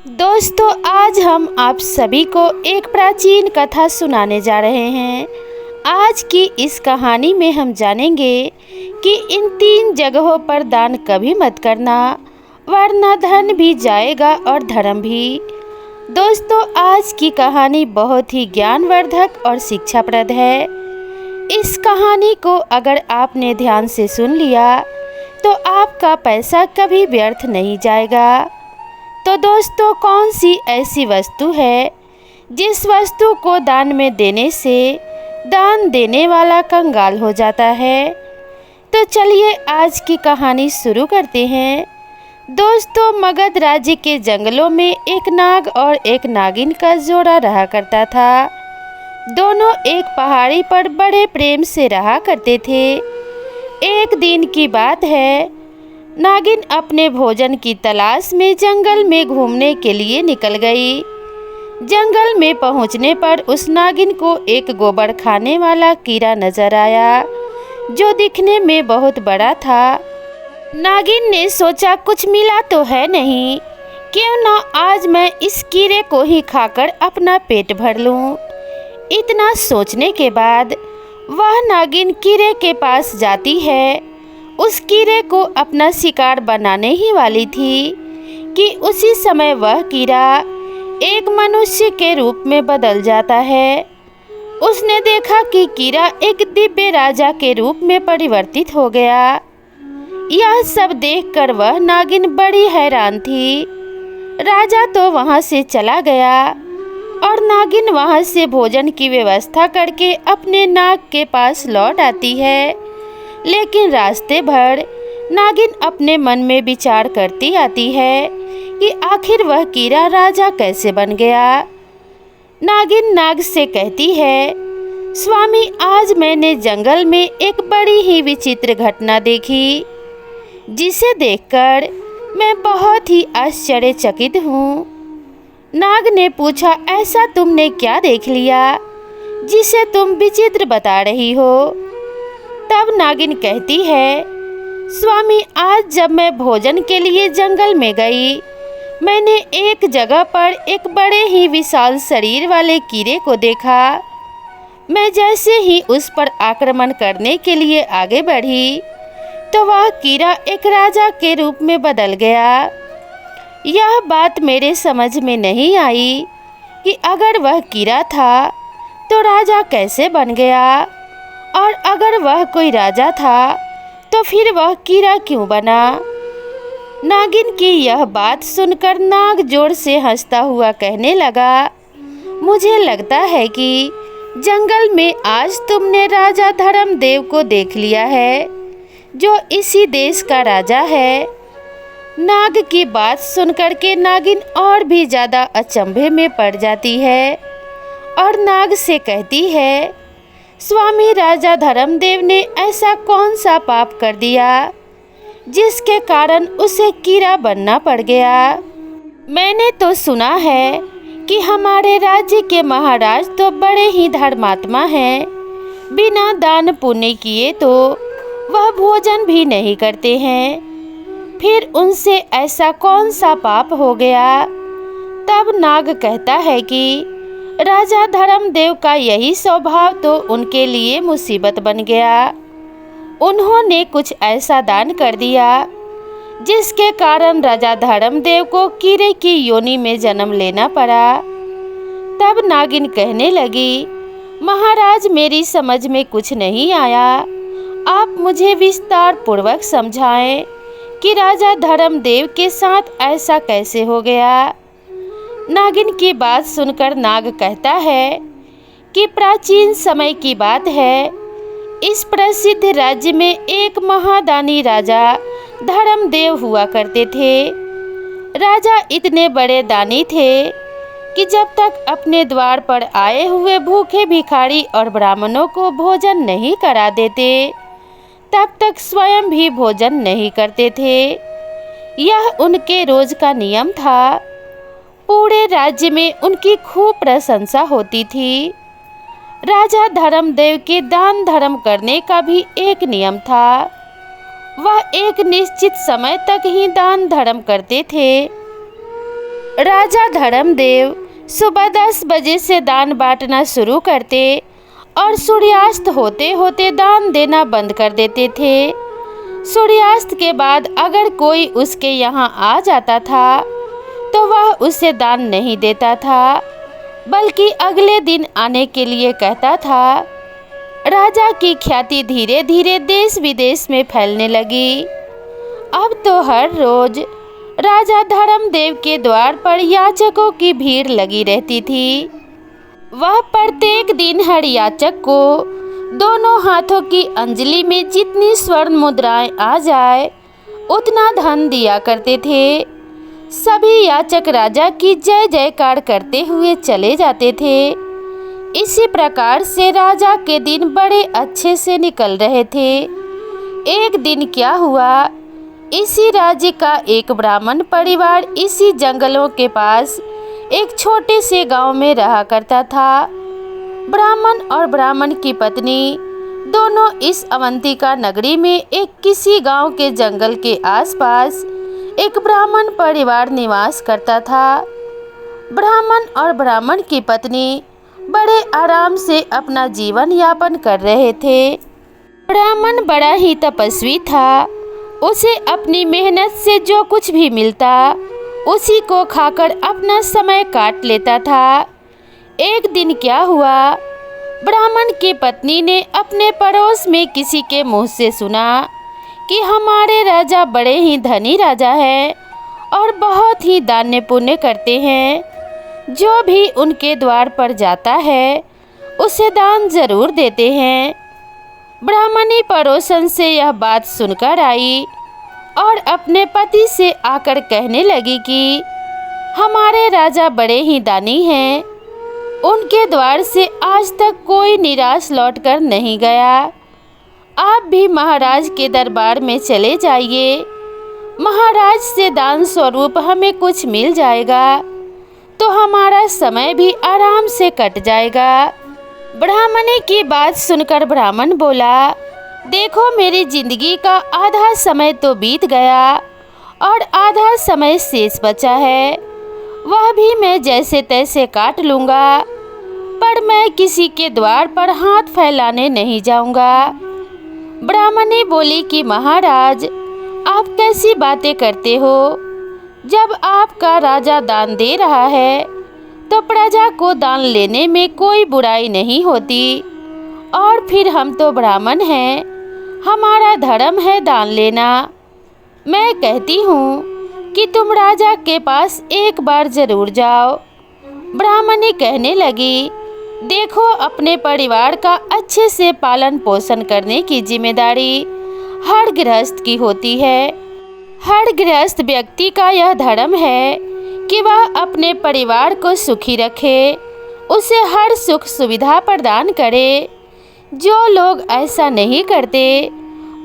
दोस्तों, आज हम आप सभी को एक प्राचीन कथा सुनाने जा रहे हैं। आज की इस कहानी में हम जानेंगे कि इन 3 जगहों पर दान कभी मत करना, वरना धन भी जाएगा और धर्म भी। दोस्तों, आज की कहानी बहुत ही ज्ञानवर्धक और शिक्षाप्रद है। इस कहानी को अगर आपने ध्यान से सुन लिया तो आपका पैसा कभी व्यर्थ नहीं जाएगा। तो दोस्तों, कौन सी ऐसी वस्तु है जिस वस्तु को दान में देने से दान देने वाला कंगाल हो जाता है? तो चलिए आज की कहानी शुरू करते हैं। दोस्तों, मगध राज्य के जंगलों में एक नाग और एक नागिन का जोड़ा रहा करता था। दोनों एक पहाड़ी पर बड़े प्रेम से रहा करते थे। एक दिन की बात है, नागिन अपने भोजन की तलाश में जंगल में घूमने के लिए निकल गई। जंगल में पहुंचने पर उस नागिन को एक गोबर खाने वाला कीड़ा नजर आया, जो दिखने में बहुत बड़ा था। नागिन ने सोचा, कुछ मिला तो है नहीं, क्यों ना आज मैं इस कीड़े को ही खाकर अपना पेट भर लूं। इतना सोचने के बाद वह नागिन कीड़े के पास जाती है। उस कीड़े को अपना शिकार बनाने ही वाली थी कि उसी समय वह कीड़ा एक मनुष्य के रूप में बदल जाता है। उसने देखा कि कीड़ा एक दिव्य राजा के रूप में परिवर्तित हो गया। यह सब देखकर वह नागिन बड़ी हैरान थी। राजा तो वहां से चला गया और नागिन वहां से भोजन की व्यवस्था करके अपने नाग के पास लौट आती है। लेकिन रास्ते भर नागिन अपने मन में विचार करती आती है कि आखिर वह कीड़ा राजा कैसे बन गया। नागिन नाग से कहती है, स्वामी, आज मैंने जंगल में एक बड़ी ही विचित्र घटना देखी, जिसे देखकर मैं बहुत ही आश्चर्यचकित हूँ। नाग ने पूछा, ऐसा तुमने क्या देख लिया जिसे तुम विचित्र बता रही हो? तब नागिन कहती है, स्वामी, आज जब मैं भोजन के लिए जंगल में गई, मैंने एक जगह पर एक बड़े ही विशाल शरीर वाले कीड़े को देखा। मैं जैसे ही उस पर आक्रमण करने के लिए आगे बढ़ी तो वह कीड़ा एक राजा के रूप में बदल गया। यह बात मेरे समझ में नहीं आई कि अगर वह कीड़ा था तो राजा कैसे बन गया, और अगर वह कोई राजा था तो फिर वह कीड़ा क्यों बना। नागिन की यह बात सुनकर नाग जोर से हंसता हुआ कहने लगा, मुझे लगता है कि जंगल में आज तुमने राजा धर्मदेव को देख लिया है, जो इसी देश का राजा है। नाग की बात सुनकर के नागिन और भी ज़्यादा अचंभे में पड़ जाती है और नाग से कहती है, स्वामी, राजा धर्मदेव ने ऐसा कौन सा पाप कर दिया जिसके कारण उसे कीड़ा बनना पड़ गया? मैंने तो सुना है कि हमारे राज्य के महाराज तो बड़े ही धर्मात्मा हैं। बिना दान पुण्य किए तो वह भोजन भी नहीं करते हैं। फिर उनसे ऐसा कौन सा पाप हो गया? तब नाग कहता है कि राजा धर्मदेव का यही स्वभाव तो उनके लिए मुसीबत बन गया। उन्होंने कुछ ऐसा दान कर दिया जिसके कारण राजा धर्मदेव को कीड़े की योनि में जन्म लेना पड़ा। तब नागिन कहने लगी, महाराज, मेरी समझ में कुछ नहीं आया। आप मुझे विस्तार पूर्वक समझाएं कि राजा धर्मदेव के साथ ऐसा कैसे हो गया। नागिन की बात सुनकर नाग कहता है कि प्राचीन समय की बात है। इस प्रसिद्ध राज्य में एक महादानी राजा धर्मदेव हुआ करते थे। राजा इतने बड़े दानी थे कि जब तक अपने द्वार पर आए हुए भूखे भिखारी और ब्राह्मणों को भोजन नहीं करा देते, तब तक स्वयं भी भोजन नहीं करते थे। यह उनके रोज का नियम था। पूरे राज्य में उनकी खूब प्रशंसा होती थी। राजा धर्मदेव के दान धर्म करने का भी एक नियम था। वह एक निश्चित समय तक ही दान धर्म करते थे। राजा धर्मदेव सुबह 10 बजे से दान बांटना शुरू करते और सूर्यास्त होते होते दान देना बंद कर देते थे। सूर्यास्त के बाद अगर कोई उसके यहाँ आ जाता था तो वह उसे दान नहीं देता था, बल्कि अगले दिन आने के लिए कहता था। राजा की ख्याति धीरे धीरे देश विदेश में फैलने लगी। अब तो हर रोज राजा धर्मदेव के द्वार पर याचकों की भीड़ लगी रहती थी। वह प्रत्येक दिन हर याचक को दोनों हाथों की अंजलि में जितनी स्वर्ण मुद्राएं आ जाए उतना धन दिया करते थे। सभी याचक राजा की जय जयकार करते हुए चले जाते थे। इसी प्रकार से राजा के दिन बड़े अच्छे से निकल रहे थे। एक दिन क्या हुआ, इसी राज्य का एक ब्राह्मण परिवार इसी जंगलों के पास एक छोटे से गांव में रहा करता था। ब्राह्मण और ब्राह्मण की पत्नी दोनों इस अवंतिका नगरी में एक किसी गांव के जंगल के आसपास एक ब्राह्मण परिवार निवास करता था। ब्राह्मण और ब्राह्मण की पत्नी बड़े आराम से अपना जीवन यापन कर रहे थे। ब्राह्मण बड़ा ही तपस्वी था। उसे अपनी मेहनत से जो कुछ भी मिलता उसी को खाकर अपना समय काट लेता था। एक दिन क्या हुआ, ब्राह्मण की पत्नी ने अपने पड़ोस में किसी के मुंह से सुना कि हमारे राजा बड़े ही धनी राजा हैं और बहुत ही दान पुण्य करते हैं। जो भी उनके द्वार पर जाता है उसे दान जरूर देते हैं। ब्राह्मणी पड़ोसन से यह बात सुनकर आई और अपने पति से आकर कहने लगी कि हमारे राजा बड़े ही दानी हैं। उनके द्वार से आज तक कोई निराश लौटकर नहीं गया। आप भी महाराज के दरबार में चले जाइए। महाराज से दान स्वरूप हमें कुछ मिल जाएगा तो हमारा समय भी आराम से कट जाएगा। ब्राह्मणी की बात सुनकर ब्राह्मण बोला, देखो मेरी जिंदगी का आधा समय तो बीत गया और आधा समय शेष बचा है, वह भी मैं जैसे तैसे काट लूँगा, पर मैं किसी के द्वार पर हाथ फैलाने नहीं जाऊँगा। ब्राह्मणी बोली कि महाराज आप कैसी बातें करते हो, जब आपका राजा दान दे रहा है तो प्रजा को दान लेने में कोई बुराई नहीं होती, और फिर हम तो ब्राह्मण हैं, हमारा धर्म है दान लेना। मैं कहती हूँ कि तुम राजा के पास एक बार जरूर जाओ। ब्राह्मणी कहने लगी, देखो अपने परिवार का अच्छे से पालन पोषण करने की जिम्मेदारी हर गृहस्थ की होती है। हर गृहस्थ व्यक्ति का यह धर्म है कि वह अपने परिवार को सुखी रखे, उसे हर सुख सुविधा प्रदान करे। जो लोग ऐसा नहीं करते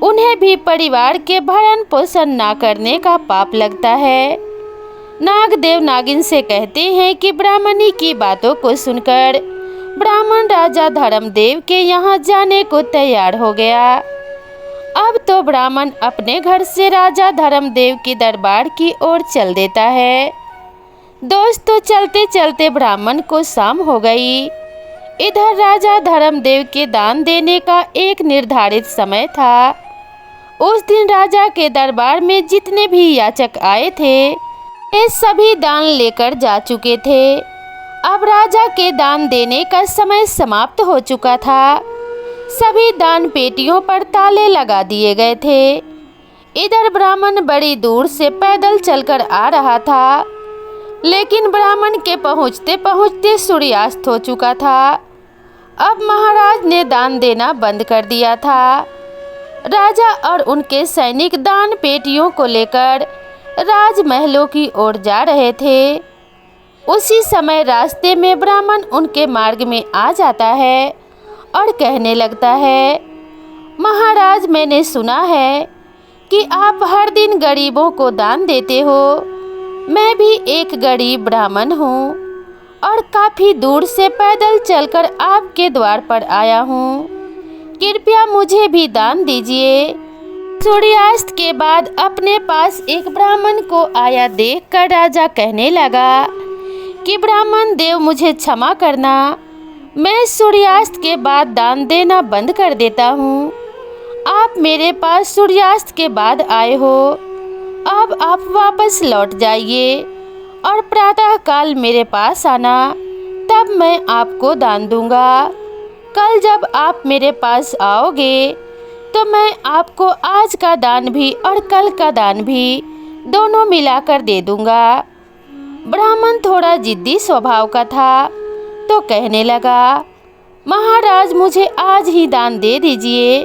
उन्हें भी परिवार के भरण पोषण ना करने का पाप लगता है। नागदेव नागिन से कहते हैं कि ब्राह्मणी की बातों को सुनकर ब्राह्मण राजा धर्मदेव के यहाँ जाने को तैयार हो गया। अब तो ब्राह्मण अपने घर से राजा धर्मदेव के दरबार की ओर चल देता है। दोस्तों चलते चलते ब्राह्मण को शाम हो गई। इधर राजा धर्मदेव के दान देने का एक निर्धारित समय था। उस दिन राजा के दरबार में जितने भी याचक आए थे वे सभी दान लेकर जा चुके थे। अब राजा के दान देने का समय समाप्त हो चुका था। सभी दान पेटियों पर ताले लगा दिए गए थे। इधर ब्राह्मण बड़ी दूर से पैदल चलकर आ रहा था, लेकिन ब्राह्मण के पहुँचते पहुँचते सूर्यास्त हो चुका था। अब महाराज ने दान देना बंद कर दिया था। राजा और उनके सैनिक दान पेटियों को लेकर राजमहलों की ओर जा रहे थे। उसी समय रास्ते में ब्राह्मण उनके मार्ग में आ जाता है और कहने लगता है, महाराज मैंने सुना है कि आप हर दिन गरीबों को दान देते हो। मैं भी एक गरीब ब्राह्मण हूँ और काफ़ी दूर से पैदल चलकर आपके द्वार पर आया हूँ। कृपया मुझे भी दान दीजिए। सूर्यास्त के बाद अपने पास एक ब्राह्मण को आया देखकर राजा कहने लगा कि ब्राह्मण देव, मुझे क्षमा करना, मैं सूर्यास्त के बाद दान देना बंद कर देता हूँ। आप मेरे पास सूर्यास्त के बाद आए हो, अब आप वापस लौट जाइए और प्रातः काल मेरे पास आना, तब मैं आपको दान दूंगा। कल जब आप मेरे पास आओगे तो मैं आपको आज का दान भी और कल का दान भी दोनों मिलाकर दे दूंगा। ब्राह्मण थोड़ा जिद्दी स्वभाव का था, तो कहने लगा, महाराज मुझे आज ही दान दे दीजिए,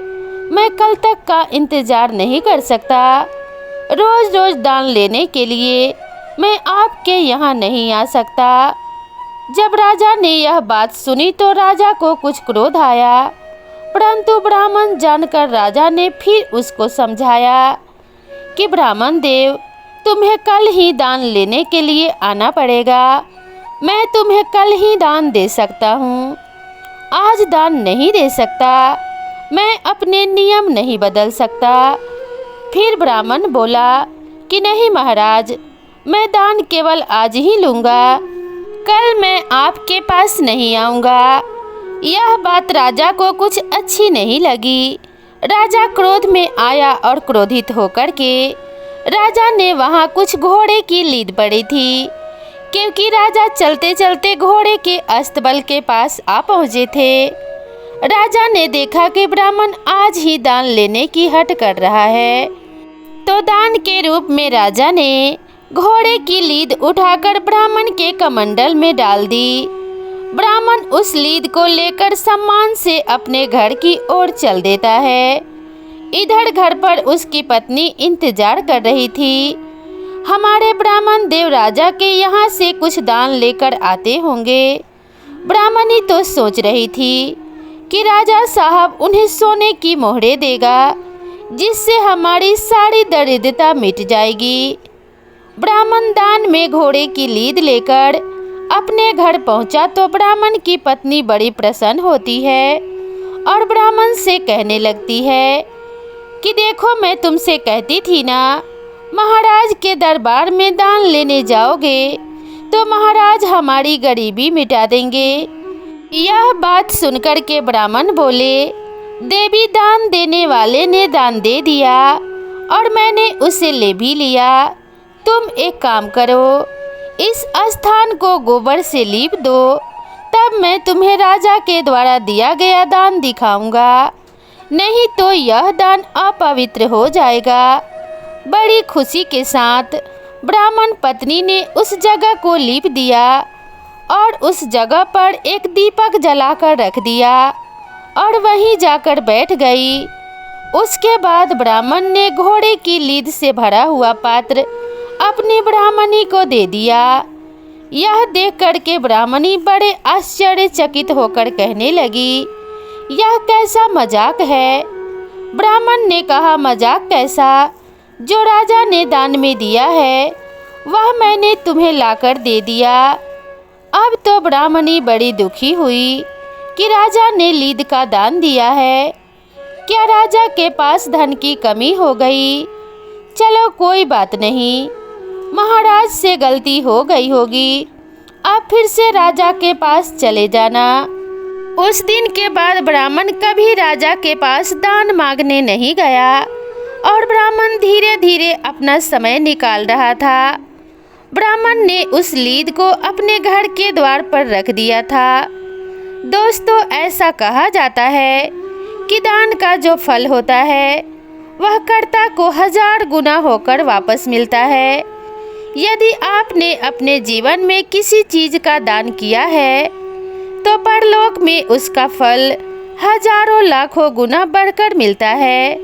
मैं कल तक का इंतजार नहीं कर सकता। रोज रोज दान लेने के लिए मैं आपके यहाँ नहीं आ सकता। जब राजा ने यह बात सुनी तो राजा को कुछ क्रोध आया, परंतु ब्राह्मण जानकर राजा ने फिर उसको समझाया कि ब्राह्मण देव, तुम्हें कल ही दान लेने के लिए आना पड़ेगा। मैं तुम्हें कल ही दान दे सकता हूँ, आज दान नहीं दे सकता। मैं अपने नियम नहीं बदल सकता। फिर ब्राह्मण बोला कि नहीं महाराज, मैं दान केवल आज ही लूँगा, कल मैं आपके पास नहीं आऊँगा। यह बात राजा को कुछ अच्छी नहीं लगी। राजा क्रोध में आया और क्रोधित होकर के राजा ने वहाँ कुछ घोड़े की लीद पड़ी थी, क्योंकि राजा चलते चलते घोड़े के अस्तबल के पास आ पहुँचे थे। राजा ने देखा कि ब्राह्मण आज ही दान लेने की हट कर रहा है, तो दान के रूप में राजा ने घोड़े की लीद उठाकर ब्राह्मण के कमंडल में डाल दी। ब्राह्मण उस लीद को लेकर सम्मान से अपने घर की ओर चल देता है। इधर घर पर उसकी पत्नी इंतजार कर रही थी। हमारे ब्राह्मण देव राजा के यहाँ से कुछ दान लेकर आते होंगे। ब्राह्मणी तो सोच रही थी कि राजा साहब उन्हें सोने की मोहरे देगा, जिससे हमारी सारी दरिद्रता मिट जाएगी। ब्राह्मण दान में घोड़े की लीद लेकर अपने घर पहुंचा तो ब्राह्मण की पत्नी बड़ी प्रसन्न होती है और ब्राह्मण से कहने लगती है कि देखो, मैं तुमसे कहती थी ना, महाराज के दरबार में दान लेने जाओगे तो महाराज हमारी गरीबी मिटा देंगे। यह बात सुनकर के ब्राह्मण बोले, देवी, दान देने वाले ने दान दे दिया और मैंने उसे ले भी लिया। तुम एक काम करो, इस स्थान को गोबर से लीप दो, तब मैं तुम्हें राजा के द्वारा दिया गया दान दिखाऊंगा, नहीं तो यह दान अपवित्र हो जाएगा। बड़ी खुशी के साथ ब्राह्मण पत्नी ने उस जगह को लीप दिया और उस जगह पर एक दीपक जलाकर रख दिया और वहीं जाकर बैठ गई। उसके बाद ब्राह्मण ने घोड़े की लीद से भरा हुआ पात्र अपनी ब्राह्मणी को दे दिया। यह देख कर के ब्राह्मणी बड़े आश्चर्यचकित होकर कहने लगी, यह कैसा मजाक है। ब्राह्मण ने कहा, मजाक कैसा? जो राजा ने दान में दिया है वह मैंने तुम्हें लाकर दे दिया। अब तो ब्राह्मणी बड़ी दुखी हुई कि राजा ने लीद का दान दिया है। क्या राजा के पास धन की कमी हो गई? चलो कोई बात नहीं, महाराज से गलती हो गई होगी, अब फिर से राजा के पास चले जाना। उस दिन के बाद ब्राह्मण कभी राजा के पास दान मांगने नहीं गया और ब्राह्मण धीरे धीरे अपना समय निकाल रहा था। ब्राह्मण ने उस लीद को अपने घर के द्वार पर रख दिया था। दोस्तों, ऐसा कहा जाता है कि दान का जो फल होता है वह कर्ता को 1000 गुना होकर वापस मिलता है। यदि आपने अपने जीवन में किसी चीज का दान किया है तो परलोक में उसका फल हजारों लाखों गुना बढ़कर मिलता है।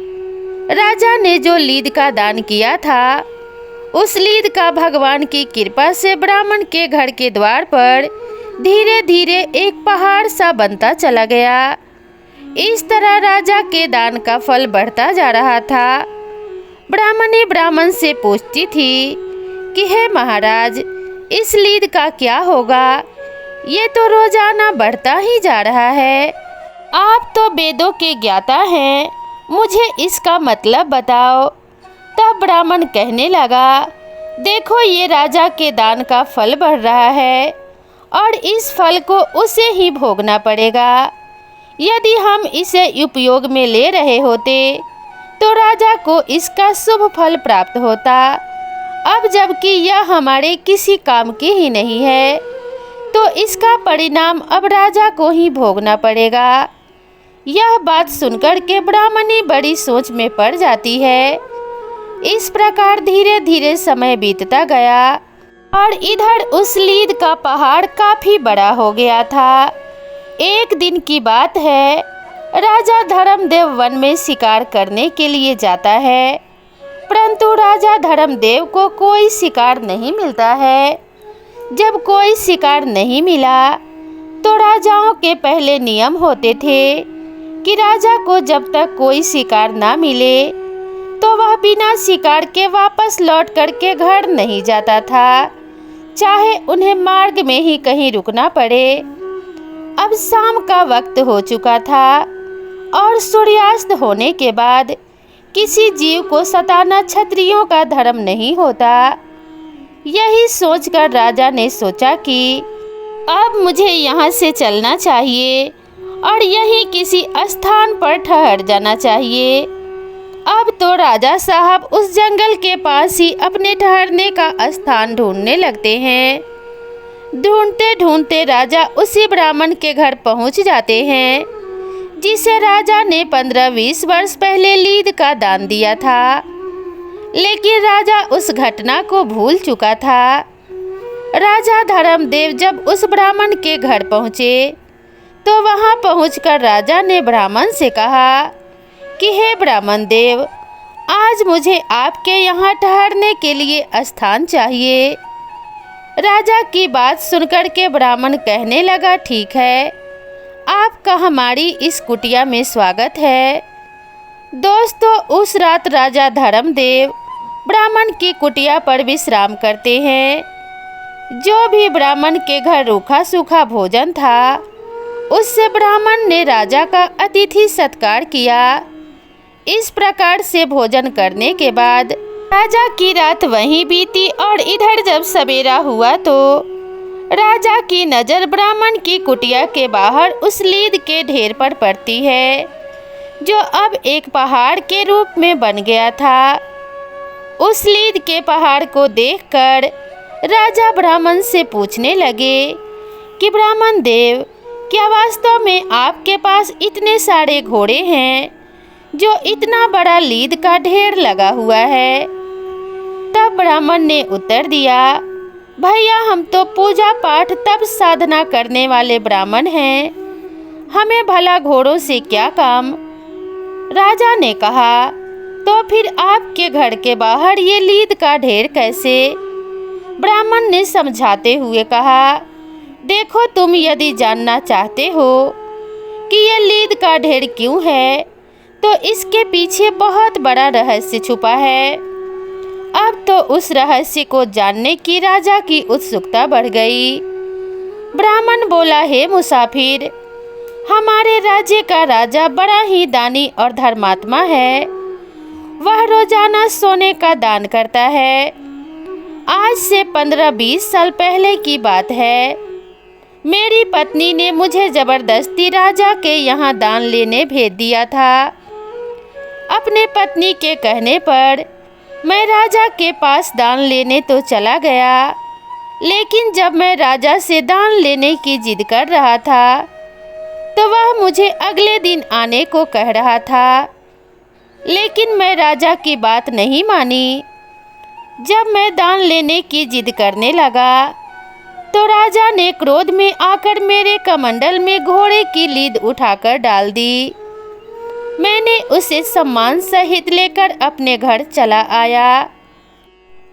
राजा ने जो लीद का दान किया था उस लीद का भगवान की कृपा से ब्राह्मण के घर के द्वार पर धीरे धीरे एक पहाड़ सा बनता चला गया। इस तरह राजा के दान का फल बढ़ता जा रहा था। ब्राह्मणी ब्राह्मण से पूछती थी कि हे महाराज, इस लीद का क्या होगा? ये तो रोजाना बढ़ता ही जा रहा है। आप तो वेदों के ज्ञाता हैं, मुझे इसका मतलब बताओ। तब ब्राह्मण कहने लगा, देखो ये राजा के दान का फल बढ़ रहा है और इस फल को उसे ही भोगना पड़ेगा। यदि हम इसे उपयोग में ले रहे होते तो राजा को इसका शुभ फल प्राप्त होता। अब जबकि यह हमारे किसी काम की ही नहीं है तो इसका परिणाम अब राजा को ही भोगना पड़ेगा। यह बात सुनकर के ब्राह्मणी बड़ी सोच में पड़ जाती है। इस प्रकार धीरे धीरे समय बीतता गया और इधर उस लीद का पहाड़ काफी बड़ा हो गया था। एक दिन की बात है, राजा धर्मदेव वन में शिकार करने के लिए जाता है, परंतु राजा धर्मदेव को कोई शिकार नहीं मिलता है। जब कोई शिकार नहीं मिला तो राजाओं के पहले नियम होते थे कि राजा को जब तक कोई शिकार ना मिले तो वह बिना शिकार के वापस लौट करके घर नहीं जाता था, चाहे उन्हें मार्ग में ही कहीं रुकना पड़े। अब शाम का वक्त हो चुका था और सूर्यास्त होने के बाद किसी जीव को सताना क्षत्रियों का धर्म नहीं होता। यही सोचकर राजा ने सोचा कि अब मुझे यहाँ से चलना चाहिए और यहीं किसी स्थान पर ठहर जाना चाहिए। अब तो राजा साहब उस जंगल के पास ही अपने ठहरने का स्थान ढूंढने लगते हैं। ढूंढते ढूंढते राजा उसी ब्राह्मण के घर पहुंच जाते हैं जिसे राजा ने 15-20 वर्ष पहले लीद का दान दिया था। लेकिन राजा उस घटना को भूल चुका था। राजा धर्मदेव जब उस ब्राह्मण के घर पहुँचे तो वहाँ पहुंचकर राजा ने ब्राह्मण से कहा कि हे ब्राह्मण देव, आज मुझे आपके यहाँ ठहरने के लिए स्थान चाहिए। राजा की बात सुनकर के ब्राह्मण कहने लगा, ठीक है, आपका हमारी इस कुटिया में स्वागत है। दोस्तों, उस रात राजा धर्मदेव ब्राह्मण की कुटिया पर विश्राम करते हैं। जो भी ब्राह्मण के घर रूखा सूखा भोजन था उससे ब्राह्मण ने राजा का अतिथि सत्कार किया। इस प्रकार से भोजन करने के बाद राजा की रात वहीं बीती और इधर जब सवेरा हुआ तो राजा की नज़र ब्राह्मण की कुटिया के बाहर उस लीद के ढेर पर पड़ती है जो अब एक पहाड़ के रूप में बन गया था। उस लीद के पहाड़ को देखकर राजा ब्राह्मण से पूछने लगे कि ब्राह्मण देव, क्या वास्तव में आपके पास इतने सारे घोड़े हैं जो इतना बड़ा लीद का ढेर लगा हुआ है? तब ब्राह्मण ने उत्तर दिया, भैया, हम तो पूजा पाठ तप साधना करने वाले ब्राह्मण हैं, हमें भला घोड़ों से क्या काम। राजा ने कहा, तो फिर आपके घर के बाहर ये लीद का ढेर कैसे? ब्राह्मण ने समझाते हुए कहा, देखो, तुम यदि जानना चाहते हो कि यह लीद का ढेर क्यों है तो इसके पीछे बहुत बड़ा रहस्य छुपा है। अब तो उस रहस्य को जानने की राजा की उत्सुकता बढ़ गई। ब्राह्मण बोला, हे मुसाफिर, हमारे राज्य का राजा बड़ा ही दानी और धर्मात्मा है। वह रोजाना सोने का दान करता है। आज से 15-20 साल पहले की बात है। मेरी पत्नी ने मुझे जबरदस्ती राजा के यहाँ दान लेने भेज दिया था। अपने पत्नी के कहने पर मैं राजा के पास दान लेने तो चला गया, लेकिन जब मैं राजा से दान लेने की जिद कर रहा था तो वह मुझे अगले दिन आने को कह रहा था, लेकिन मैं राजा की बात नहीं मानी। जब मैं दान लेने की जिद करने लगा तो राजा ने क्रोध में आकर मेरे कमंडल में घोड़े की लीद उठाकर डाल दी। मैंने उसे सम्मान सहित लेकर अपने घर चला आया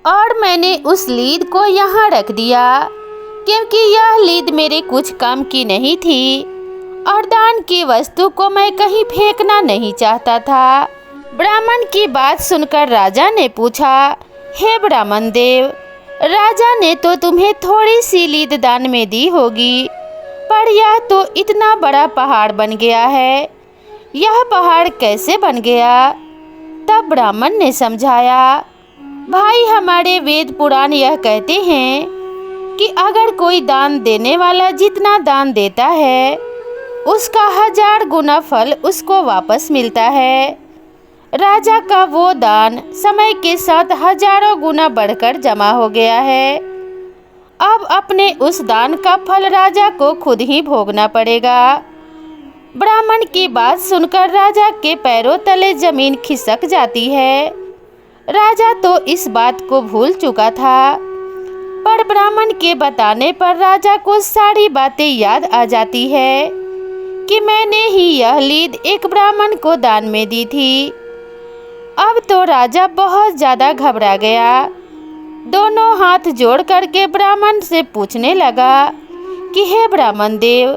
और मैंने उस लीद को यहाँ रख दिया, क्योंकि यह लीद मेरे कुछ काम की नहीं थी और दान की वस्तु को मैं कहीं फेंकना नहीं चाहता था। ब्राह्मण की बात सुनकर राजा ने पूछा, हे ब्राह्मण देव, राजा ने तो तुम्हें थोड़ी सी लीद दान में दी होगी, पर यह तो इतना बड़ा पहाड़ बन गया है। यह पहाड़ कैसे बन गया? तब ब्राह्मण ने समझाया, भाई हमारे वेद पुराण यह कहते हैं कि अगर कोई दान देने वाला जितना दान देता है उसका 1000 गुना फल उसको वापस मिलता है। राजा का वो दान समय के साथ हजारों गुना बढ़कर जमा हो गया है। अब अपने उस दान का फल राजा को खुद ही भोगना पड़ेगा। ब्राह्मण की बात सुनकर राजा के पैरों तले जमीन खिसक जाती है। राजा तो इस बात को भूल चुका था, पर ब्राह्मण के बताने पर राजा को सारी बातें याद आ जाती है कि मैंने ही यह लीद एक ब्राह्मण को दान में दी थी। अब तो राजा बहुत ज़्यादा घबरा गया। दोनों हाथ जोड़ करके ब्राह्मण से पूछने लगा कि हे ब्राह्मण देव,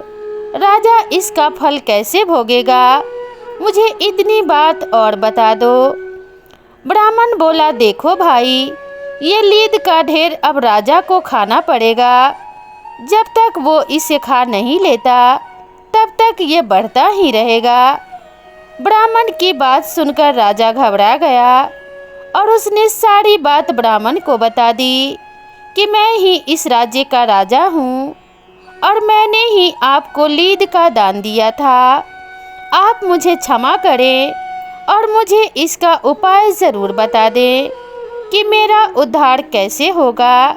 राजा इसका फल कैसे भोगेगा? मुझे इतनी बात और बता दो। ब्राह्मण बोला, देखो भाई, ये लीद का ढेर अब राजा को खाना पड़ेगा। जब तक वो इसे खा नहीं लेता तब तक ये बढ़ता ही रहेगा। ब्राह्मण की बात सुनकर राजा घबरा गया और उसने सारी बात ब्राह्मण को बता दी कि मैं ही इस राज्य का राजा हूँ और मैंने ही आपको लीद का दान दिया था। आप मुझे क्षमा करें और मुझे इसका उपाय ज़रूर बता दें कि मेरा उद्धार कैसे होगा।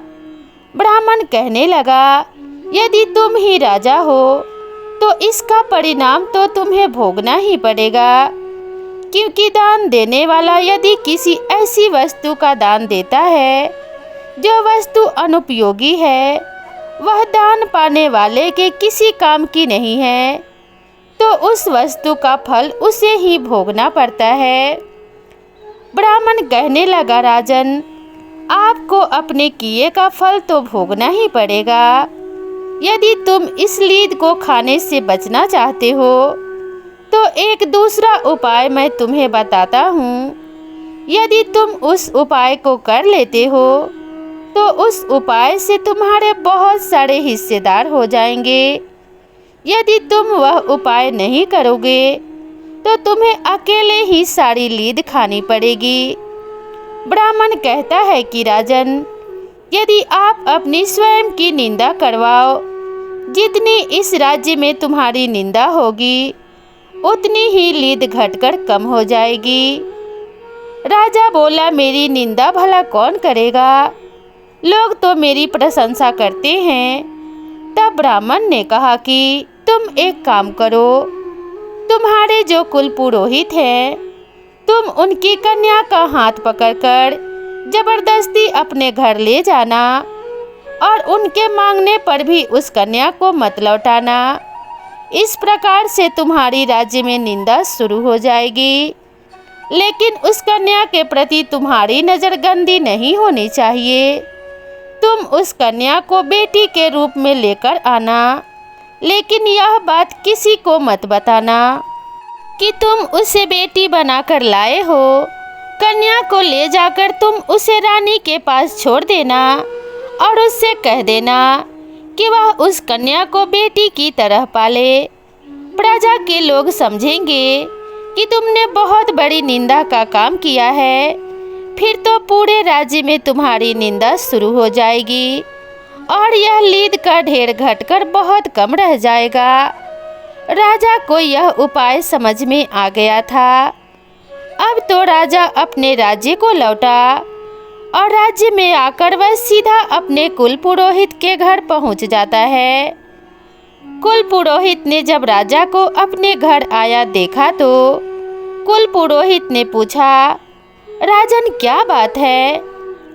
ब्राह्मण कहने लगा, यदि तुम ही राजा हो तो इसका परिणाम तो तुम्हें भोगना ही पड़ेगा, क्योंकि दान देने वाला यदि किसी ऐसी वस्तु का दान देता है जो वस्तु अनुपयोगी है, वह दान पाने वाले के किसी काम की नहीं है, तो उस वस्तु का फल उसे ही भोगना पड़ता है। ब्राह्मण कहने लगा, राजन, आपको अपने किए का फल तो भोगना ही पड़ेगा। यदि तुम इस लीद को खाने से बचना चाहते हो तो एक दूसरा उपाय मैं तुम्हें बताता हूँ। यदि तुम उस उपाय को कर लेते हो तो उस उपाय से तुम्हारे बहुत सारे हिस्सेदार हो जाएंगे। यदि तुम वह उपाय नहीं करोगे तो तुम्हें अकेले ही सारी लीद खानी पड़ेगी। ब्राह्मण कहता है कि राजन, यदि आप अपनी स्वयं की निंदा करवाओ, जितनी इस राज्य में तुम्हारी निंदा होगी उतनी ही लीद घटकर कम हो जाएगी। राजा बोला, मेरी निंदा भला कौन करेगा? लोग तो मेरी प्रशंसा करते हैं। तब ब्राह्मण ने कहा कि तुम एक काम करो, तुम्हारे जो कुल पुरोहित हैं, तुम उनकी कन्या का हाथ पकड़कर जबरदस्ती अपने घर ले जाना और उनके मांगने पर भी उस कन्या को मत लौटाना। इस प्रकार से तुम्हारी राज्य में निंदा शुरू हो जाएगी, लेकिन उस कन्या के प्रति तुम्हारी नज़र गंदी नहीं होनी चाहिए। तुम उस कन्या को बेटी के रूप में लेकर आना, लेकिन यह बात किसी को मत बताना कि तुम उसे बेटी बनाकर लाए हो। कन्या को ले जाकर तुम उसे रानी के पास छोड़ देना और उससे कह देना कि वह उस कन्या को बेटी की तरह पाले। प्रजा के लोग समझेंगे कि तुमने बहुत बड़ी निंदा का काम किया है, फिर तो पूरे राज्य में तुम्हारी निंदा शुरू हो जाएगी और यह लीद का ढेर घटकर बहुत कम रह जाएगा। राजा को यह उपाय समझ में आ गया था। अब तो राजा अपने राज्य को लौटा और राज्य में आकर वह सीधा अपने कुल पुरोहित के घर पहुंच जाता है। कुल पुरोहित ने जब राजा को अपने घर आया देखा तो कुल पुरोहित ने पूछा, राजन क्या बात है,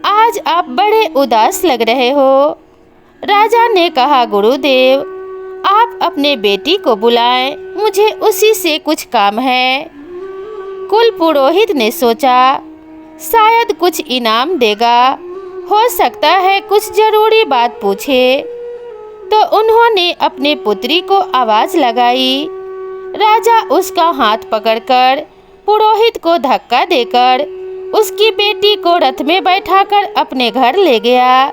आज आप बड़े उदास लग रहे हो। राजा ने कहा, गुरुदेव, आप अपने बेटी को बुलाएं, मुझे उसी से कुछ काम है। कुल पुरोहित ने सोचा, शायद कुछ इनाम देगा, हो सकता है कुछ जरूरी बात पूछे। तो उन्होंने अपने पुत्री को आवाज़ लगाई। राजा उसका हाथ पकड़कर पुरोहित को धक्का देकर उसकी बेटी को रथ में बैठाकर अपने घर ले गया।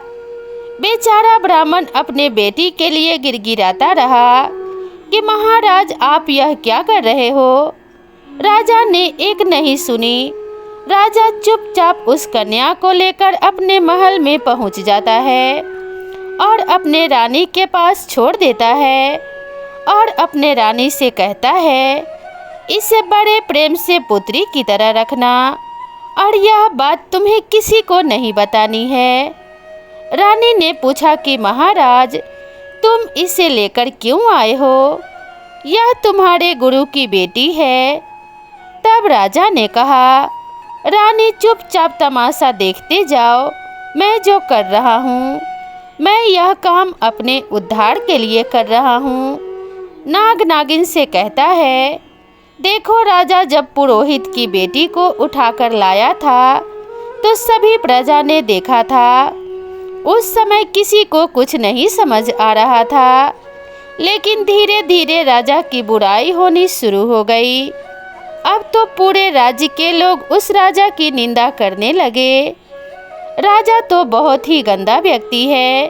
बेचारा ब्राह्मण अपने बेटी के लिए गिड़गिड़ाता रहा कि महाराज, आप यह क्या कर रहे हो? राजा ने एक नहीं सुनी। राजा चुपचाप उस कन्या को लेकर अपने महल में पहुंच जाता है और अपने रानी के पास छोड़ देता है और अपने रानी से कहता है, इसे बड़े प्रेम से पुत्री की तरह रखना और यह बात तुम्हें किसी को नहीं बतानी है। रानी ने पूछा कि महाराज, तुम इसे लेकर क्यों आए हो? यह तुम्हारे गुरु की बेटी है। तब राजा ने कहा, रानी चुपचाप तमाशा देखते जाओ, मैं जो कर रहा हूँ, मैं यह काम अपने उद्धार के लिए कर रहा हूँ। नाग नागिन से कहता है, देखो राजा जब पुरोहित की बेटी को उठाकर लाया था तो सभी प्रजा ने देखा था। उस समय किसी को कुछ नहीं समझ आ रहा था, लेकिन धीरे धीरे राजा की बुराई होनी शुरू हो गई। अब तो पूरे राज्य के लोग उस राजा की निंदा करने लगे। राजा तो बहुत ही गंदा व्यक्ति है,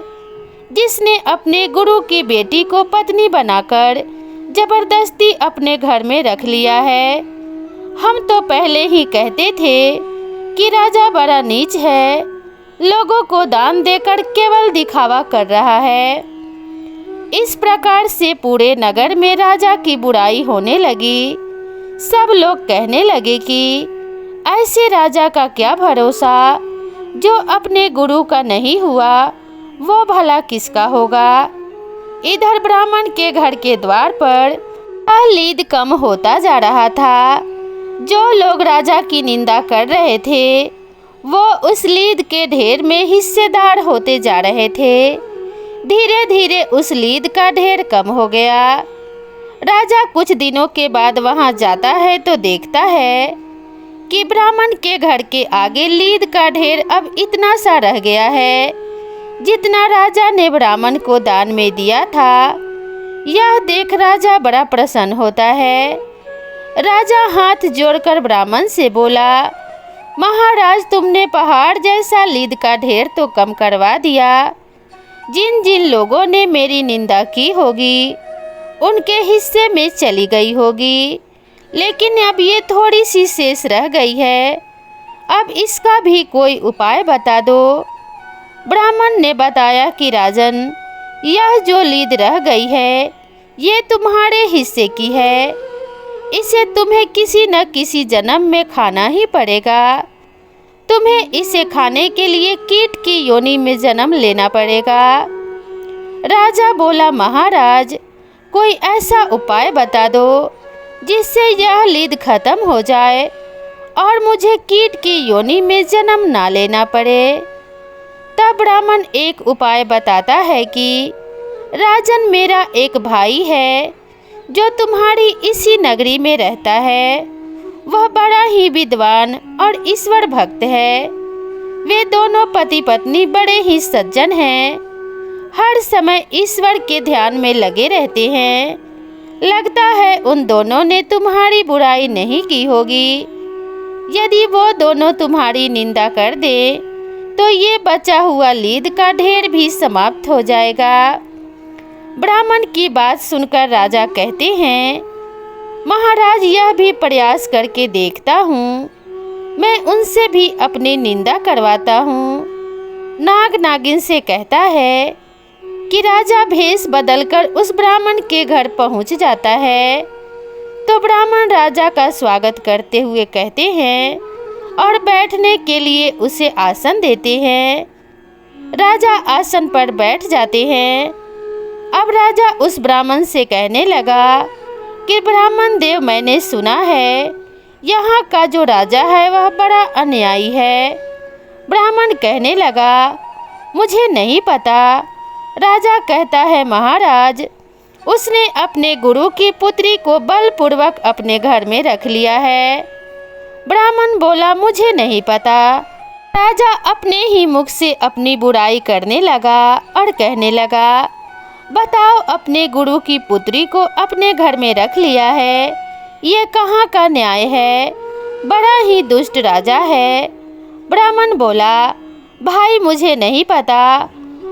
जिसने अपने गुरु की बेटी को पत्नी बनाकर जबरदस्ती अपने घर में रख लिया है। हम तो पहले ही कहते थे कि राजा बड़ा नीच है, लोगों को दान देकर केवल दिखावा कर रहा है। इस प्रकार से पूरे नगर में राजा की बुराई होने लगी। सब लोग कहने लगे कि ऐसे राजा का क्या भरोसा, जो अपने गुरु का नहीं हुआ वो भला किसका होगा। इधर ब्राह्मण के घर के द्वार पर लीद कम होता जा रहा था। जो लोग राजा की निंदा कर रहे थे वो उस लीद के ढेर में हिस्सेदार होते जा रहे थे। धीरे धीरे उस लीद का ढेर कम हो गया। राजा कुछ दिनों के बाद वहां जाता है तो देखता है कि ब्राह्मण के घर के आगे लीद का ढेर अब इतना सा रह गया है जितना राजा ने ब्राह्मण को दान में दिया था। यह देख राजा बड़ा प्रसन्न होता है। राजा हाथ जोड़कर ब्राह्मण से बोला, महाराज तुमने पहाड़ जैसा लीद का ढेर तो कम करवा दिया। जिन जिन लोगों ने मेरी निंदा की होगी उनके हिस्से में चली गई होगी, लेकिन अब ये थोड़ी सी शेष रह गई है। अब इसका भी कोई उपाय बता दो। ब्राह्मण ने बताया कि राजन, यह जो लीद रह गई है ये तुम्हारे हिस्से की है। इसे तुम्हें किसी न किसी जन्म में खाना ही पड़ेगा। तुम्हें इसे खाने के लिए कीट की योनि में जन्म लेना पड़ेगा। राजा बोला, महाराज कोई ऐसा उपाय बता दो जिससे यह लीद खत्म हो जाए और मुझे कीट की योनि में जन्म ना लेना पड़े। तब ब्राह्मण एक उपाय बताता है कि राजन, मेरा एक भाई है जो तुम्हारी इसी नगरी में रहता है। वह बड़ा ही विद्वान और ईश्वर भक्त है। वे दोनों पति पत्नी बड़े ही सज्जन हैं, हर समय ईश्वर के ध्यान में लगे रहते हैं। लगता है उन दोनों ने तुम्हारी बुराई नहीं की होगी। यदि वो दोनों तुम्हारी निंदा कर दें तो ये बचा हुआ लीद का ढेर भी समाप्त हो जाएगा। ब्राह्मण की बात सुनकर राजा कहते हैं, महाराज यह भी प्रयास करके देखता हूँ। मैं उनसे भी अपनी निंदा करवाता हूँ। नाग नागिन से कहता है कि राजा भेष बदलकर उस ब्राह्मण के घर पहुँच जाता है। तो ब्राह्मण राजा का स्वागत करते हुए कहते हैं और बैठने के लिए उसे आसन देते हैं। राजा आसन पर बैठ जाते हैं। अब राजा उस ब्राह्मण से कहने लगा कि ब्राह्मण देव, मैंने सुना है यहाँ का जो राजा है वह बड़ा अन्यायी है। ब्राह्मण कहने लगा, मुझे नहीं पता। राजा कहता है, महाराज उसने अपने गुरु की पुत्री को बलपूर्वक अपने घर में रख लिया है। ब्राह्मण बोला, मुझे नहीं पता। राजा अपने ही मुख से अपनी बुराई करने लगा और कहने लगा, बताओ, अपने गुरु की पुत्री को अपने घर में रख लिया है, ये कहाँ का न्याय है? बड़ा ही दुष्ट राजा है। ब्राह्मण बोला, भाई मुझे नहीं पता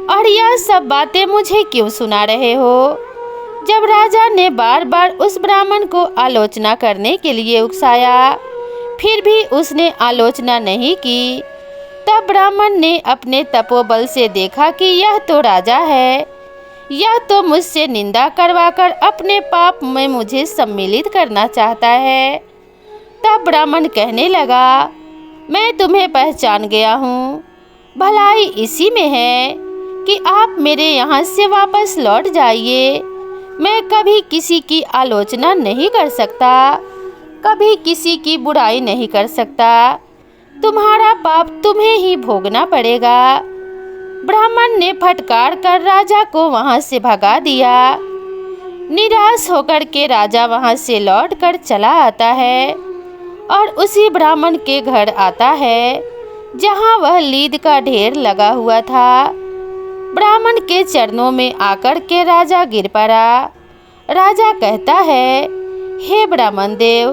और यह सब बातें मुझे क्यों सुना रहे हो? जब राजा ने बार बार उस ब्राह्मण को आलोचना करने के लिए उकसाया, फिर भी उसने आलोचना नहीं की, तब ब्राह्मण ने अपने तपोबल से देखा कि यह तो राजा है, यह तो मुझसे निंदा करवाकर अपने पाप में मुझे सम्मिलित करना चाहता है। तब ब्राह्मण कहने लगा, मैं तुम्हें पहचान गया हूँ, भलाई इसी में है कि आप मेरे यहाँ से वापस लौट जाइए। मैं कभी किसी की आलोचना नहीं कर सकता, कभी किसी की बुराई नहीं कर सकता, तुम्हारा पाप तुम्हें ही भोगना पड़ेगा। ब्राह्मण ने फटकार कर राजा को वहाँ से भगा दिया। निराश होकर के राजा वहाँ से लौट कर चला आता है और उसी ब्राह्मण के घर आता है जहाँ वह लीद का ढेर लगा हुआ था। ब्राह्मण के चरणों में आकर के राजा गिर पड़ा। राजा कहता है, हे ब्राह्मण देव,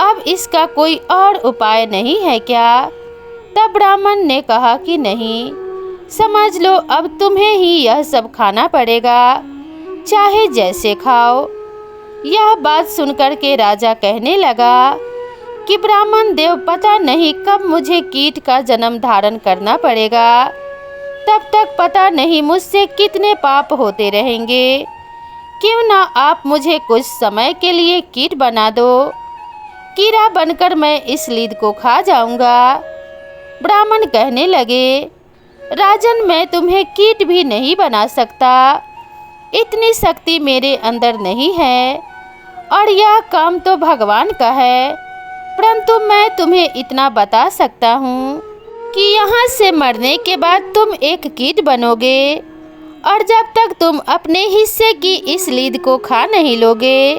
अब इसका कोई और उपाय नहीं है क्या? तब ब्राह्मण ने कहा कि नहीं, समझ लो अब तुम्हें ही यह सब खाना पड़ेगा, चाहे जैसे खाओ। यह बात सुनकर के राजा कहने लगा कि ब्राह्मण देव, पता नहीं कब मुझे कीट का जन्म धारण करना पड़ेगा, तब तक पता नहीं मुझसे कितने पाप होते रहेंगे। क्यों ना आप मुझे कुछ समय के लिए कीट बना दो, कीड़ा बनकर मैं इस लीद को खा जाऊंगा। ब्राह्मण कहने लगे, राजन, मैं तुम्हें कीट भी नहीं बना सकता, इतनी शक्ति मेरे अंदर नहीं है और यह काम तो भगवान का है। परंतु मैं तुम्हें इतना बता सकता हूँ कि यहाँ से मरने के बाद तुम एक कीट बनोगे और जब तक तुम अपने हिस्से की इस लीद को खा नहीं लोगे,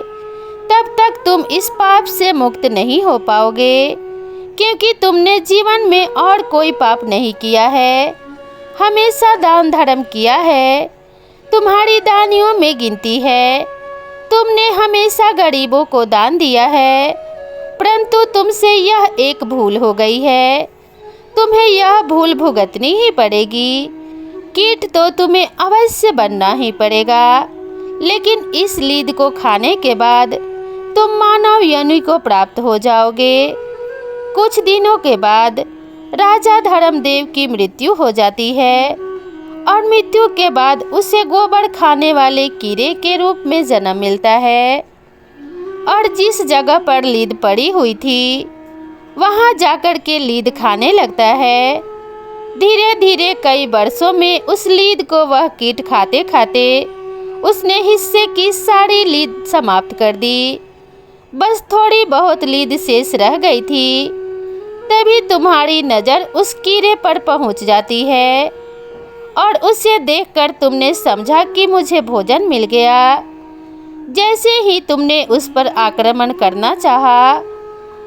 तब तक तुम इस पाप से मुक्त नहीं हो पाओगे, क्योंकि तुमने जीवन में और कोई पाप नहीं किया है, हमेशा दान धर्म किया है, तुम्हारी दानियों में गिनती है, तुमने हमेशा गरीबों को दान दिया है। परंतु तुमसे यह एक भूल हो गई है, तुम्हें यह भूल भुगतनी ही पड़ेगी। कीट तो तुम्हें अवश्य बनना ही पड़ेगा, लेकिन इस लीद को खाने के बाद तुम मानव योनि को प्राप्त हो जाओगे। कुछ दिनों के बाद राजा धर्मदेव की मृत्यु हो जाती है और मृत्यु के बाद उसे गोबर खाने वाले कीड़े के रूप में जन्म मिलता है और जिस जगह पर लीद पड़ी हुई थी वहां जाकर के लीद खाने लगता है। धीरे धीरे कई वर्षों में उस लीद को वह कीट खाते खाते उसने हिस्से की सारी लीद समाप्त कर दी, बस थोड़ी बहुत लीद शेष रह गई थी। तभी तुम्हारी नज़र उस कीड़े पर पहुंच जाती है और उसे देखकर तुमने समझा कि मुझे भोजन मिल गया। जैसे ही तुमने उस पर आक्रमण करना चाहा,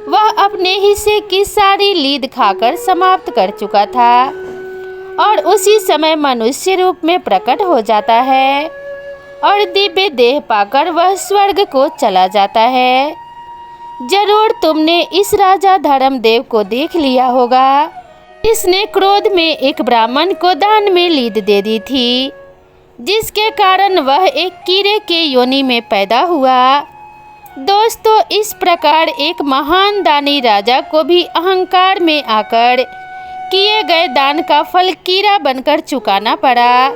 वह अपने हिस्से की सारी लीद खाकर समाप्त कर चुका था और उसी समय मनुष्य रूप में प्रकट हो जाता है और दिव्य देह पाकर वह स्वर्ग को चला जाता है। जरूर तुमने इस राजा धर्मदेव को देख लिया होगा। इसने क्रोध में एक ब्राह्मण को दान में लीद दे दी थी, जिसके कारण वह एक कीड़े के योनि में पैदा हुआ। दोस्तों, इस प्रकार एक महान दानी राजा को भी अहंकार में आकर किए गए दान का फल कीड़ा बनकर चुकाना पड़ा।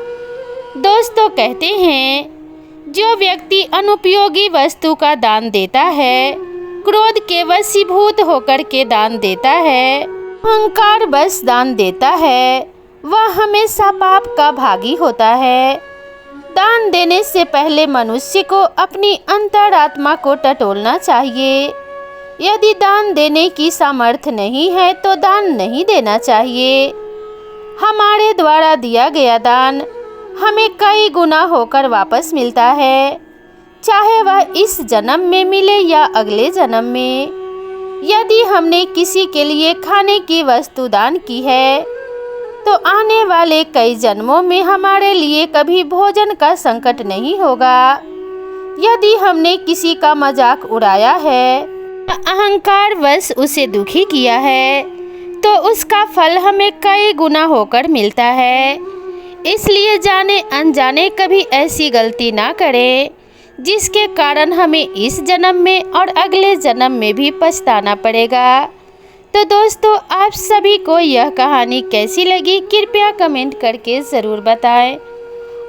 दोस्तों, कहते हैं, जो व्यक्ति अनुपयोगी वस्तु का दान देता है, क्रोध के वशीभूत होकर के दान देता है, अहंकार बस दान देता है, वह हमेशा पाप का भागी होता है। दान देने से पहले मनुष्य को अपनी अंतरात्मा को टटोलना चाहिए। यदि दान देने की सामर्थ्य नहीं है तो दान नहीं देना चाहिए। हमारे द्वारा दिया गया दान हमें कई गुना होकर वापस मिलता है, चाहे वह इस जन्म में मिले या अगले जन्म में। यदि हमने किसी के लिए खाने की वस्तु दान की है तो आने वाले कई जन्मों में हमारे लिए कभी भोजन का संकट नहीं होगा। यदि हमने किसी का मजाक उड़ाया है, अहंकार वश उसे दुखी किया है, तो उसका फल हमें कई गुना होकर मिलता है। इसलिए जाने अनजाने कभी ऐसी गलती ना करें जिसके कारण हमें इस जन्म में और अगले जन्म में भी पछताना पड़ेगा। तो दोस्तों, आप सभी को यह कहानी कैसी लगी कृपया कमेंट करके ज़रूर बताएं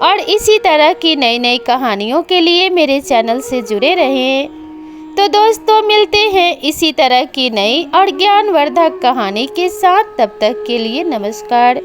और इसी तरह की नई नई कहानियों के लिए मेरे चैनल से जुड़े रहें। तो दोस्तों, मिलते हैं इसी तरह की नई और ज्ञानवर्धक कहानी के साथ। तब तक के लिए नमस्कार।